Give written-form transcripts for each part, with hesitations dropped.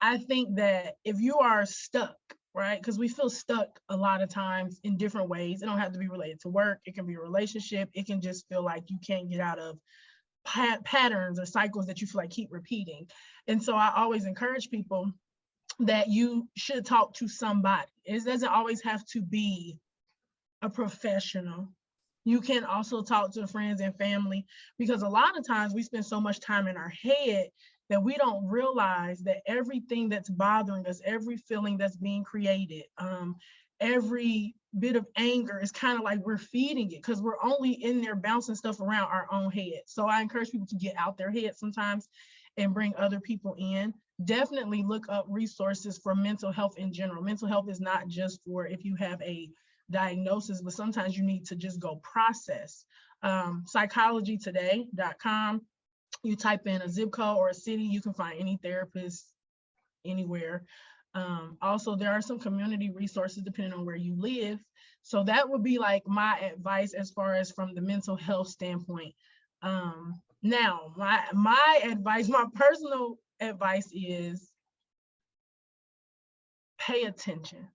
I think that if you are stuck, right, because we feel stuck a lot of times in different ways. It don't have to be related to work. It can be a relationship. It can just feel like you can't get out of patterns or cycles that you feel like keep repeating. And so I always encourage people that you should talk to somebody. It doesn't always have to be a professional. You can also talk to friends and family, because a lot of times we spend so much time in our head that we don't realize that everything that's bothering us, every feeling that's being created, every bit of anger is kind of like we're feeding it, because we're only in there bouncing stuff around our own head. So I encourage people to get out their head sometimes and bring other people in. Definitely look up resources for mental health in general. Mental health is not just for if you have a diagnosis, but sometimes you need to just go process. Psychologytoday.com, you type in a zip code or a city, you can find any therapist anywhere. Also, there are some community resources depending on where you live. So that would be like my advice as far as from the mental health standpoint. Now, my advice, my personal advice is pay attention.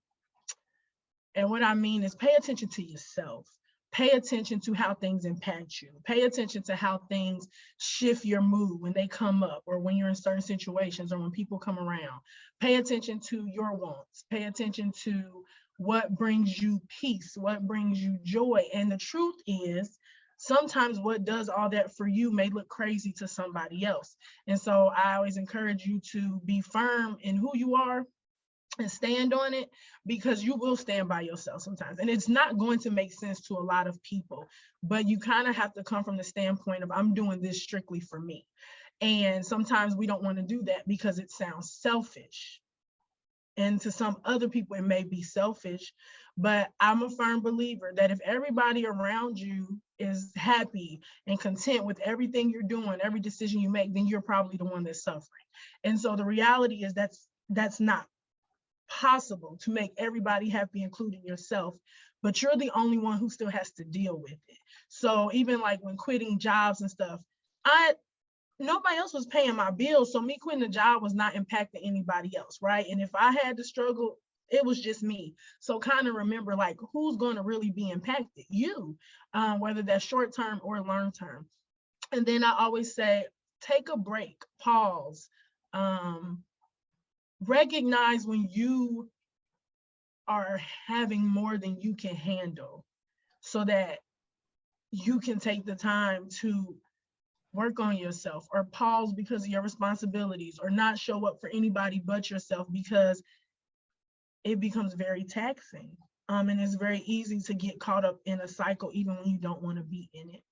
And what I mean is pay attention to yourself. Pay attention to how things impact you. Pay attention to how things shift your mood when they come up, or when you're in certain situations, or when people come around. Pay attention to your wants. Pay attention to what brings you peace, what brings you joy. And the truth is, sometimes what does all that for you may look crazy to somebody else. And so I always encourage you to be firm in who you are and stand on it, because you will stand by yourself sometimes. And it's not going to make sense to a lot of people, but you kind of have to come from the standpoint of, I'm doing this strictly for me. And sometimes we don't want to do that because it sounds selfish. And to some other people, it may be selfish, but I'm a firm believer that if everybody around you is happy and content with everything you're doing, every decision you make, then you're probably the one that's suffering. And so the reality is that's not possible to make everybody happy, including yourself, but you're the only one who still has to deal with it. So even like when quitting jobs and stuff, nobody else was paying my bills, so me quitting the job was not impacting anybody else, right? And if I had to struggle, it was just me. So kind of remember, like, who's going to really be impacted? You, whether that's short term or long term. And then I always say, take a break, pause, recognize when you are having more than you can handle, so that you can take the time to work on yourself, or pause because of your responsibilities, or not show up for anybody but yourself, because it becomes very taxing. And it's very easy to get caught up in a cycle even when you don't want to be in it.